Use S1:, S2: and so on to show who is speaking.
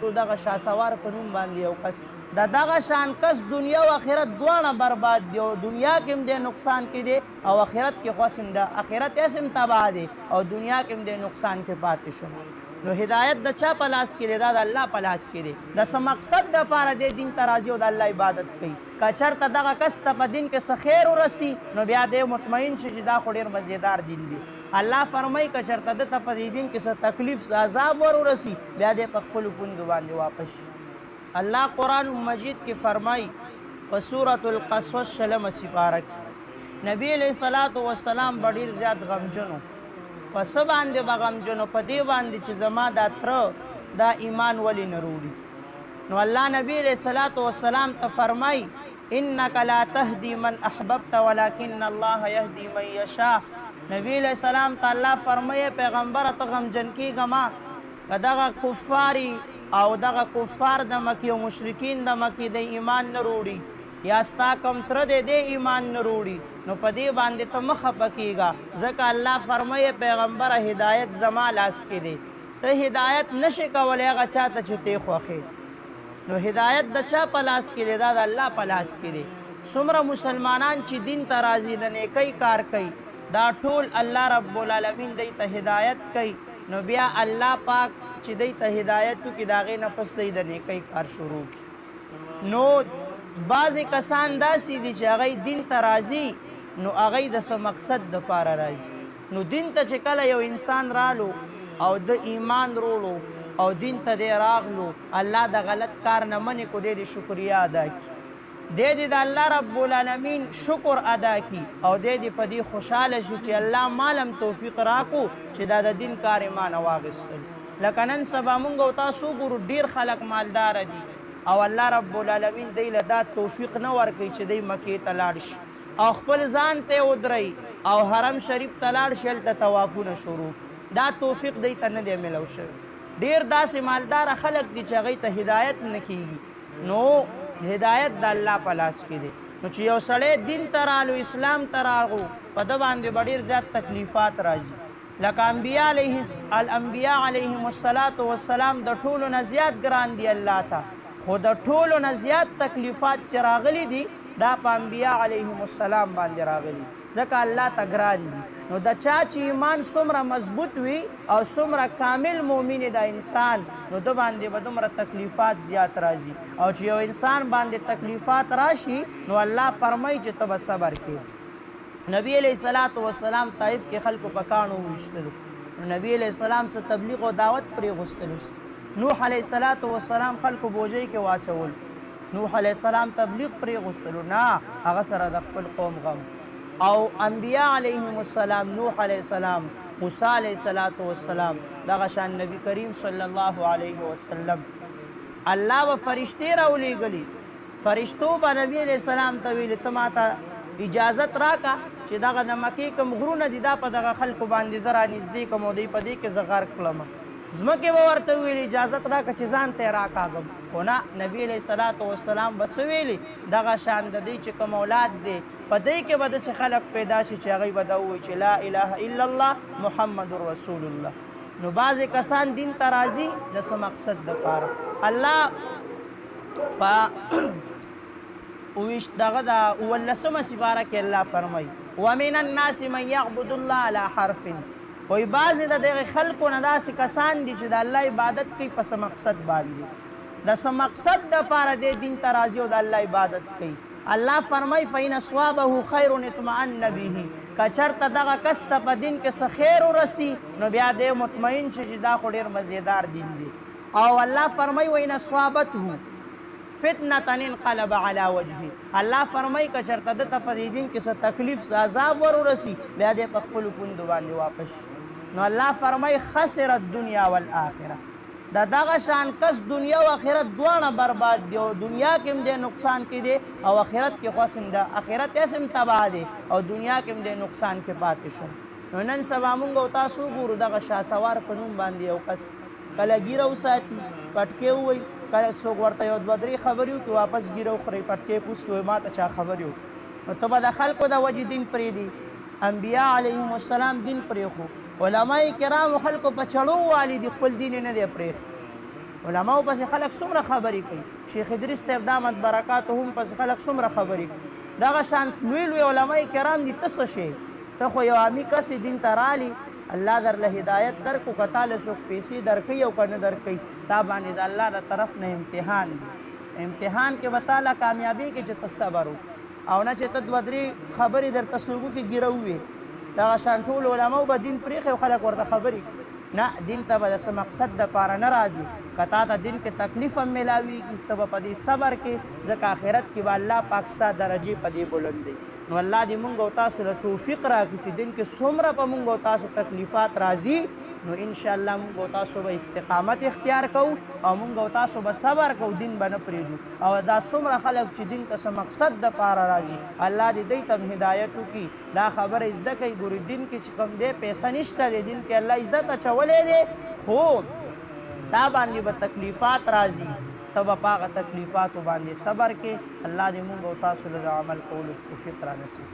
S1: دغه شاسوار په نوم باندې یو کس د دغه شان کس دنیا او آخرت دواړه برباد دی او دنیا کې هم دی نقصان کې دی او آخرت کې خو هم د آخرت هم تباه دی او دنیا کې هم دی نقصان کې پاتې شو. نو هدایت د چا په لاس کې دی؟ دا د الله په لاس کې دی. د څه مقصد دپاره دی دین ته راځي او د الله عبادت کوي. که چېرته دغه کس ته په دین کې څه خیر ورسي نو بیا دی مطمئن شي چې دا خو ډېر مزیدار دین دی. الله فرمایي که چېرته ده ته په دې دین کې څه تکلیف عذاب ورورسي بیا دی په خپلو پوندو باندې واپس شي. الله قرآن مجید کې فرمایي په سورة القصص 20 سپاره کې نبی علیه الصلاة والسلام به ډېر زیات غمجن و. په څه باندې به غمجن و؟ په دې باندې چې زما دا تره دا ایمان ولې نه روړي. نو الله نبی علیه الصلاة والسلام ته فرمایي انک لا تهدی من احببت ولکن الله یهدی من یشاء. نبی علیہ السلام ته الله فرمایي پیغمبره ته غمجن کېږه ما که دغه کفاري او دغه کفار د مکې او مشرکین د مکې د ایمان نه روړي یا ستا کوم تره دی دی ایمان نه روړي نو په دې باندې ته مه خفه کېږه ځکه الله فرمایي پیغمبره هدایت زما لاس کې دی. ته هدایت نشې کولی هغه چا ته چې ته خوښې. نو هدایت د چا په لاس کې دی؟ دا د الله په لاس کې دی. څومره مسلمانان چې دین ته راځي د نیکۍ کار کوي دا ټول الله رب العالمین دی ته هدایت کوي. نو بیا الله پاک چې دی ته هدایت وکړي د هغې نه پس دی د نیکۍ کار شروع کړي. نو بعضې کسان داسې دي چې هغوی دین ته راځي نو هغوی د څه مقصد دپاره راځي. نو دین ته چې کله یو انسان رالو او د ایمان روړو او دین ته دی راغلو الله د غلط کار نه منې کو دی د شکریه ادا کړي. دی د الله رب العالمین شکر ادا کی او دی د په دې خوشحاله شي چې الله مالم توفیق راکو چې دا د دین کار یې ما نه واخیستل. لکه نن سبا مونږ او تاسو ګورو ډېر خلک مالداره دي او الله رب العالمین دی له دا توفیق نه ورکوي چې دی مکې ته لاړ شي او خپل ځان ته ودرئ او حرم شریف ته لاړ شي هلته طوافونه شروع. دا توفیق دی ته نه دی میلو شوی. ډېر داسې مالداره خلک دي چې هغوی ته هدایت نه کېږي. نو هدایت د الله په لاس کې دی. نو چې یو سړی دین ته رالو اسلام ته راغو په ده باندې به ډېر زیات تکلیفات راځي. لکه الانبیاء علیهم الصلاة والسلام د ټولو نه زیات ګران دي الله ته خو د ټولو نه زیات تکلیفات چې راغلي دي دا په انبیاء علیهم السلام باندې راغلي ځکه الله ته ګران دي. نو د چا چې ایمان څومره مضبوط وي او څومره کامل مؤمن د انسان نو ده باندې به دومره تکلیفات زیات راځي او چې یو انسان باندې تکلیفات راشي نو الله فرمایي چې ته به صبر کړې. نبی علیه الصلاة والسلام طایف کې خلکو په کاڼو وویشتلو نو نبی علیه السلام څه تبلیغ او دعوت پرېغوستلو. نوح علیه الصلاة والسلام خلکو بوجۍ کې واچول. نوح علیه السلام تبلیغ پرېغوستلو نه هغه سره د خپل قوم غم. او انبیاء علیهم السلام نوح علیه السلام موسی علیه الصلاة والسلام دغه شان نبی کریم صلی الله علیه وسلم الله به فرشتې راولېږلي. فرشتو به نبی علیه السلام ته ویلي ته ماته اجازت راکه چې دغه د مکې کوم غرونه دي دا په دغه خلکو باندې زه رانږدې کړم او دوی په دې کې زه غرق کړم. ځمکې به ورته ویلي اجازت راکړه چې ځان ته یې راکاږم خو نه نبي علیه الصلاة والسلام به څه ویلي دغه شان د دوی چې کوم اولاد دی په دوی کې به داسې خلک پیدا شي چې هغوی به دا ووایي چې لا اله الا الله محمد رسول الله. نو بعضې کسان دین ته راځي د څه مقصد دپاره. الله په دغه د 19 سپاره کې الله فرمایي ومن الناس من یعبد الله علی حرف. وایي بعضې د دغې خلکو نه داسې کسان دي چې د الله عبادت کوي په څه مقصد باندې د څه مقصد دپاره دی دین ته راځي او د الله عبادت کوي. الله فرمایي فإن أصابه خیر اطمأن به. که چېرته دغه کس ته په دین کې څه خیر ورسي نو بیا دی مطمئن شي چې دا خو ډېر مزیدار دین دی. او الله فرمایي وإن أصابته فتنة انقلب على وجهه. الله فرمایي که چېرته ده ته په دې دین کې څه تکلیف عذاب ورورسي بیا دی په خپلو پوندو باندې واپس شي. نو الله فرمایي خسر الدنیا والآخره. د دغه شان کس دنیا او آخرت دواړه برباد دي او دنیا کې هم دی نقصان کې دی او آخرت کې خو هم ده آخرت هم تباه دی او دنیا کې هم دی نقصان کې پاتې شو. نو نن سبا مونږ او تاسو ګورو دغه شاسوار په نوم باندې یو کس کله ګیره وساتي پټکې ووایي کله څوک ورته یو دوه درې خبرې وکړي واپس ګیره وخورئ پټکې کوس کړي وایي ما ته چا خبرې وکړي. نو ته به د خلکو د وجې دین پرېږدي. انبیاء علیهم السلام دین پرېښو علماء کرامو خلکو په چړو والي دي خپل دین نه دی پرېښی. علماو پس خلق څومره خبرې کوي شیخ ادریس صاحب دامت برکات هم پس خلق څومره خبرې کوي دغه شان لوی لوی علماء کرام دي ته څه شی ته خو یو عامي کس دین ته رالی الله درله هدایت درکو که تاله څوک پیسې درکوي او که نه درکوي تا باندې د الله د طرف نه امتحان دی امتحان کې به تعالی کامیابي کې چې ته صبر او نه چې ته دوه درې خبرې درته څوکو کې ګیره ووې دغه شان ټول علماو به دین پرېښی او خلک ورته خبرې نه دین ته به د څه مقصد دپاره نه راځي که تا ته دین کې تکلیف هم میلاویږي ته به په دې صبر کې ځکه آخرت کې به الله پاک ستا درجې په دې بلندوي نو الله دې مونږ او تاسو له توفیق راکړي چې دین کې څومره په مونږ او تاسو تکلیفات راځي نو انشاءالله مونږ او تاسو به استقامت اختیار کوو او مونږ او تاسو به صبر کوو دین به نه پرېږدو او دا څومره خلک چې دین ته څه مقصد دپاره راځي الله دې دوی ته هدایت وکړي دا خبره زده کوي ګورې دین کې چې کوم دی پیسه نشته دی دین کې الله عزت اچولی دی خو تا باندې به تکلیفات راځي ته به په هغه تکلیفاتو باندې صبر کې الله دې مونږ او تاسو له عمل کولو توفیق را نصیب